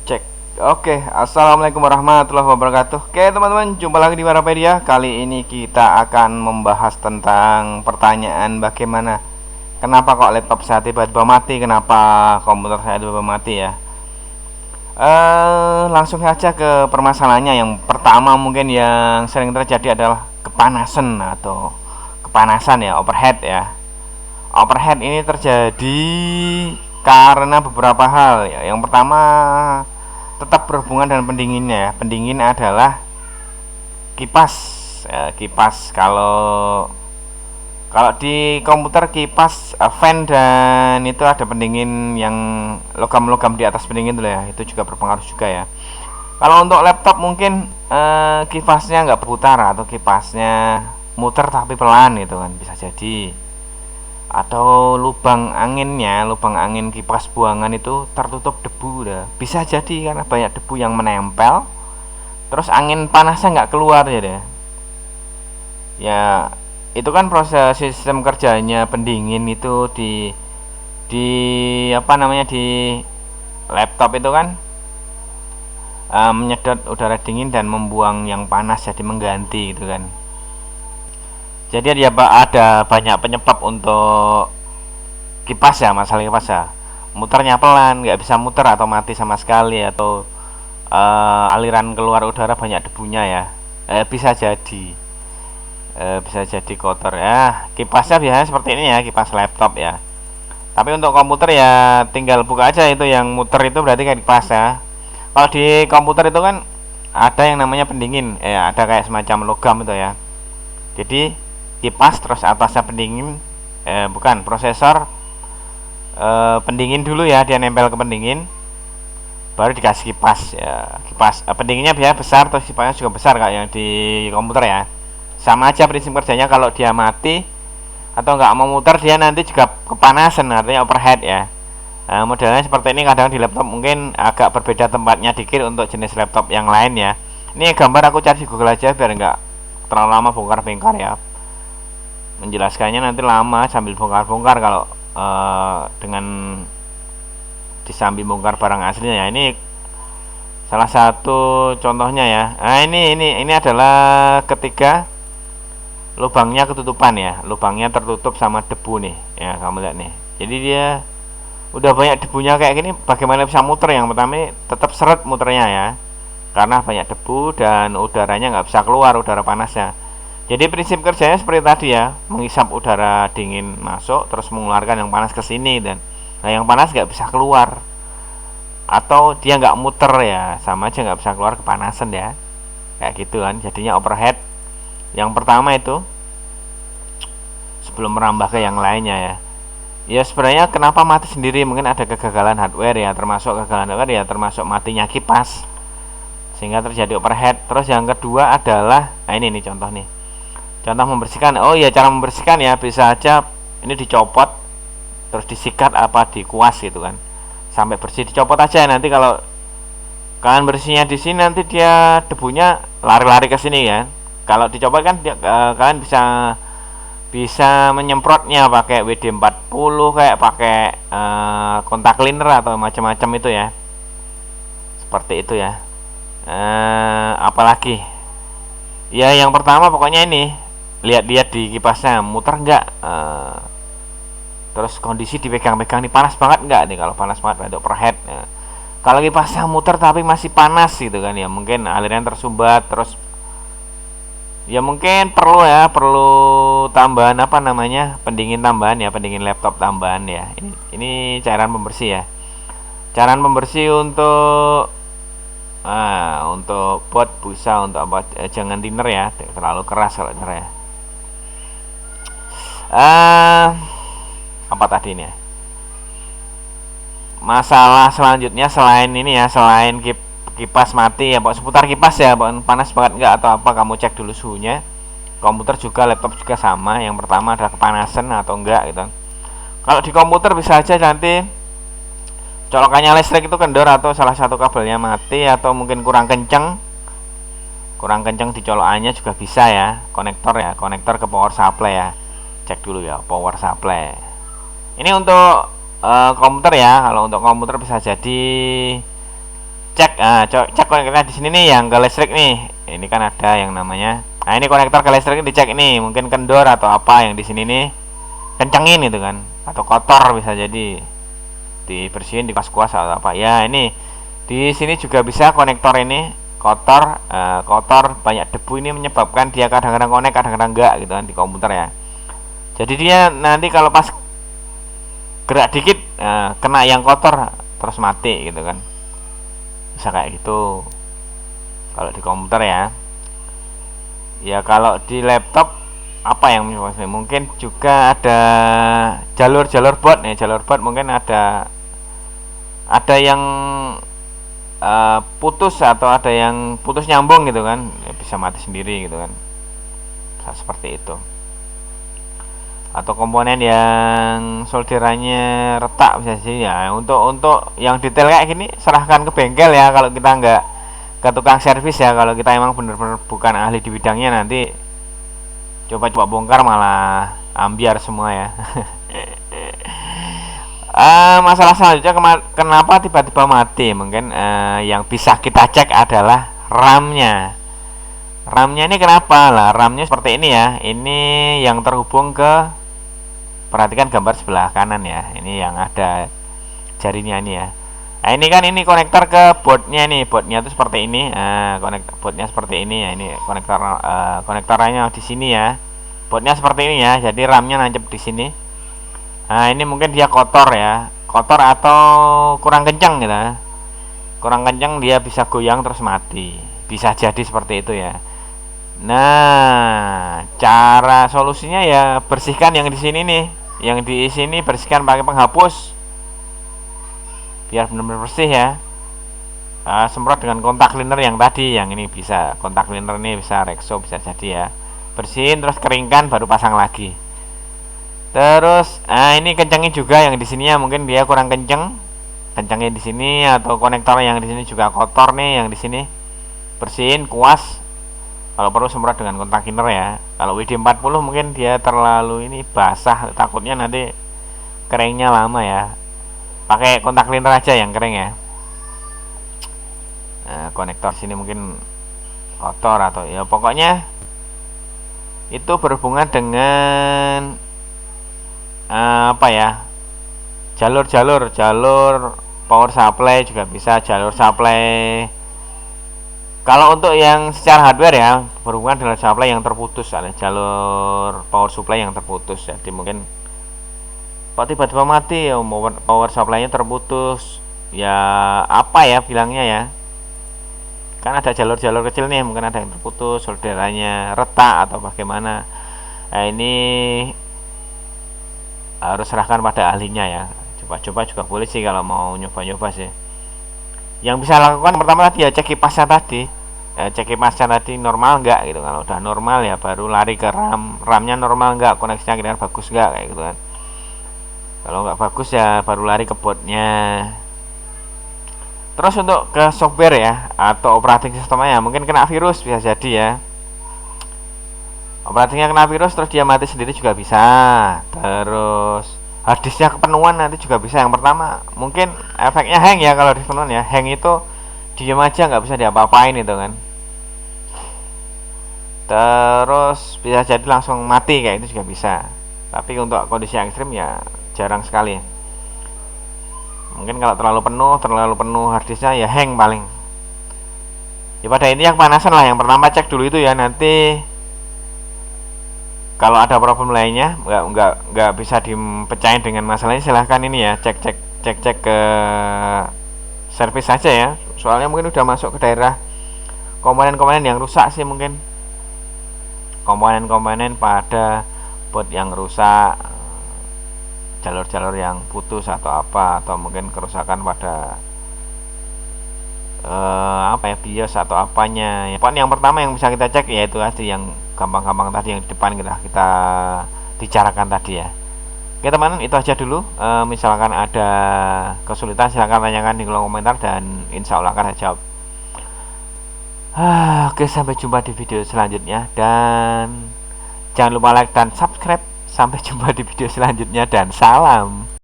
Cek. Oke, assalamualaikum warahmatullahi wabarakatuh. Oke teman-teman, jumpa lagi di Warapedia. Kali ini kita akan membahas tentang pertanyaan bagaimana, kenapa kok laptop saya tiba-tiba mati, kenapa komputer saya tiba-tiba mati ya. Langsung saja ke permasalahannya. Yang pertama mungkin yang sering terjadi adalah kepanasan atau kepanasan ya, overhead ya. Overhead ini terjadi karena beberapa hal ya. Yang pertama tetap berhubungan dengan pendinginnya ya. Pendingin adalah kipas ya, kipas kalau kalau di komputer kipas fan, dan itu ada pendingin yang logam-logam di atas pendingin itu ya, itu juga berpengaruh juga ya. Kalau untuk laptop mungkin kipasnya nggak berputar atau kipasnya muter tapi pelan gitu kan, bisa jadi. Atau lubang angin kipas buangan itu tertutup debu dah, bisa jadi karena banyak debu yang menempel, terus angin panasnya nggak keluar ya deh. Ya itu kan proses sistem kerjanya pendingin itu di apa namanya, di laptop itu kan menyedot udara dingin dan membuang yang panas, jadi mengganti gitu kan. Jadi ada banyak penyebab untuk kipas ya, masalah kipas ya. Muternya pelan, nggak bisa muter atau mati sama sekali, atau aliran keluar udara banyak debunya ya. Bisa jadi kotor ya. Kipasnya biasanya seperti ini ya, kipas laptop ya. Tapi untuk komputer ya tinggal buka aja, itu yang muter itu berarti kayak kipas ya. Kalau di komputer itu kan ada yang namanya pendingin, ada kayak semacam logam itu ya. Jadi kipas terus atasnya pendingin, bukan prosesor, pendingin dulu ya, dia nempel ke pendingin, baru dikasih kipas ya. Kipas pendinginnya biasanya besar, terus kipasnya juga besar kayak yang di komputer ya. Sama aja prinsip kerjanya. Kalau dia mati atau nggak mau muter, dia nanti juga kepanasan, artinya overhead ya. Modelnya seperti ini. Kadang di laptop mungkin agak berbeda tempatnya dikit untuk jenis laptop yang lain ya. Ini gambar aku cari di Google aja biar nggak terlalu lama bongkar-bongkar ya, menjelaskannya nanti lama sambil bongkar-bongkar kalau dengan disambil bongkar barang aslinya ya. Ini salah satu contohnya ya. Nah ini adalah ketika lubangnya ketutupan ya, lubangnya tertutup sama debu nih ya, kamu lihat nih. Jadi dia udah banyak debunya kayak gini, bagaimana bisa muter? Yang pertama tetap seret muternya ya, karena banyak debu dan udaranya nggak bisa keluar, udara panasnya. Jadi prinsip kerjanya seperti tadi ya, menghisap udara dingin masuk terus mengeluarkan yang panas ke sini, dan yang panas nggak bisa keluar atau dia nggak muter ya, sama aja nggak bisa keluar, kepanasan ya, kayak gitu kan. Jadinya overhead. Yang pertama itu sebelum merambah ke yang lainnya ya. Ya sebenarnya kenapa mati sendiri, mungkin ada kegagalan hardware ya, termasuk kegagalan hardware ya, termasuk matinya kipas sehingga terjadi overhead. Terus yang kedua adalah, nah ini nih contoh nih, contoh membersihkan. Oh iya, cara membersihkan ya, bisa aja ini dicopot terus disikat apa dikuas gitu kan sampai bersih, dicopot aja. Nanti kalau kalian bersihnya di sini, nanti dia debunya lari-lari ke sini ya. Kalau dicopot kan kalian bisa menyemprotnya pakai WD-40, kayak pakai kontak cleaner atau macam-macam itu ya, seperti itu ya. Apalagi ya, yang pertama pokoknya ini, lihat-lihat di kipasnya muter enggak, terus kondisi dipegang-pegang nih, panas banget enggak nih. Kalau panas banget berarti overhead ya. Kalau kipasnya muter tapi masih panas gitu kan ya, mungkin aliran tersumbat. Terus ya mungkin perlu tambahan apa namanya, pendingin tambahan ya, pendingin laptop tambahan ya. Ini cairan pembersih ya, cairan pembersih untuk buat busa, untuk apa, jangan thinner ya, terlalu keras kalau thinner ya. Apa tadi ini ya, masalah selanjutnya selain ini ya, selain kipas mati ya, seputar kipas ya, panas banget enggak atau apa, kamu cek dulu suhunya. Komputer juga, laptop juga sama. Yang pertama adalah kepanasan atau enggak gitu. Kalau di komputer bisa aja nanti colokannya listrik itu kendor, atau salah satu kabelnya mati, atau mungkin kurang kenceng di colokannya juga bisa ya. Konektor ke power supply ya, cek dulu ya power supply. Ini untuk komputer ya. Kalau untuk komputer bisa jadi cek cek konektor di sini nih yang ke listrik nih. Ini kan ada yang namanya, nah ini konektor ke listrik dicek nih, mungkin kendor atau apa yang di sini nih kencengin itu kan, atau kotor bisa jadi dibersihin, dikuas-kuas atau apa ya. Ini di sini juga bisa konektor ini kotor, kotor banyak debu, ini menyebabkan dia kadang-kadang konek kadang-kadang enggak gitu kan di komputer ya. Jadi dia nanti kalau pas gerak dikit kena yang kotor terus mati gitu kan, bisa kayak gitu kalau di komputer ya. Ya kalau di laptop apa yang mungkin juga ada jalur-jalur boot nih, jalur boot mungkin ada yang putus atau ada yang putus nyambung gitu kan, ya bisa mati sendiri gitu kan, bisa seperti itu. Atau komponen yang solderannya retak bisa sih ya. Untuk yang detail kayak gini serahkan ke bengkel ya, kalau kita nggak ke tukang servis ya. Kalau kita emang bener-bener bukan ahli di bidangnya, nanti coba-coba bongkar malah ambiar semua ya. Masalah selanjutnya kenapa tiba-tiba mati, mungkin yang bisa kita cek adalah RAM-nya. RAM-nya ini kenapa lah, RAM-nya seperti ini ya, ini yang terhubung ke, perhatikan gambar sebelah kanan ya, ini yang ada jarinya ini ya. Nah ini kan ini konektor ke boardnya nih, boardnya itu seperti ini, konektor boardnya seperti ini ya, ini konektor konektornya di sini ya, boardnya seperti ini ya, jadi RAM-nya nancep di sini. Nah ini mungkin dia kotor ya, kotor atau kurang kencang gitu, kurang kencang dia bisa goyang terus mati, bisa jadi seperti itu ya. Nah, cara solusinya ya bersihkan yang di sini nih, yang di sini bersihkan pakai penghapus biar benar-benar bersih ya. Semprot dengan kontak cleaner yang tadi, yang ini bisa kontak cleaner nih, bisa Rexo bisa jadi ya. Bersihin terus keringkan baru pasang lagi. Terus, ini kencangin juga yang di sini ya, mungkin dia kurang kenceng, kencangin di sini, atau konektor yang di sini juga kotor nih, yang di sini bersihin, kuas. Kalau perlu semprot dengan kontak cleaner ya. Kalau WD-40 mungkin dia terlalu ini basah, takutnya nanti keringnya lama ya. Pakai kontak cleaner aja yang kering ya. Nah, konektor sini mungkin kotor atau ya pokoknya itu berhubungan dengan apa ya, jalur power supply juga bisa, jalur supply. Kalau untuk yang secara hardware ya berhubungan dengan supply yang terputus, ada jalur power supply yang terputus. Jadi mungkin kok tiba-tiba mati ya, power supply-nya terputus. Ya apa ya bilangnya ya? Kan ada jalur-jalur kecil nih, mungkin ada yang terputus, solderannya retak atau bagaimana. Nah, ini harus serahkan pada ahlinya ya. Coba-coba juga boleh sih kalau mau nyoba-nyoba sih. Yang bisa lakukan pertama tadi ya cek kipasnya tadi, cek kipasnya tadi normal enggak gitu. Kalau udah normal ya baru lari ke RAM-nya normal enggak, koneksinya kira-kira bagus enggak kayak gitu kan. Kalau enggak bagus ya baru lari ke boardnya. Terus untuk ke software ya atau operating sistemnya, mungkin kena virus bisa jadi ya. Operatingnya kena virus terus dia mati sendiri juga bisa. Terus harddisknya kepenuhan nanti juga bisa. Yang pertama mungkin efeknya hang ya, kalau di kepenuhan ya, hang itu diam aja nggak bisa diapa-apain itu kan. Terus bisa jadi langsung mati kayak itu juga bisa. Tapi untuk kondisi yang ekstrim ya jarang sekali. Mungkin kalau terlalu penuh harddisknya ya hang paling. Ya pada ini yang panasan lah, yang pertama cek dulu itu ya, nanti kalau ada problem lainnya nggak bisa dipecahin dengan masalahnya, silahkan ini ya cek ke servis saja ya. Soalnya mungkin udah masuk ke daerah komponen-komponen yang rusak sih, mungkin komponen-komponen pada board yang rusak, jalur-jalur yang putus atau apa, atau mungkin kerusakan pada apa ya, BIOS atau apanya ya. Pokoknya yang pertama yang bisa kita cek yaitu tadi yang gampang-gampang tadi yang di depan kita bicarakan tadi ya. Oke teman, itu aja dulu. Misalkan ada kesulitan silahkan tanyakan di kolom komentar dan insya Allah akan saya jawab. Oke, sampai jumpa di video selanjutnya dan jangan lupa like dan subscribe. Sampai jumpa di video selanjutnya dan salam.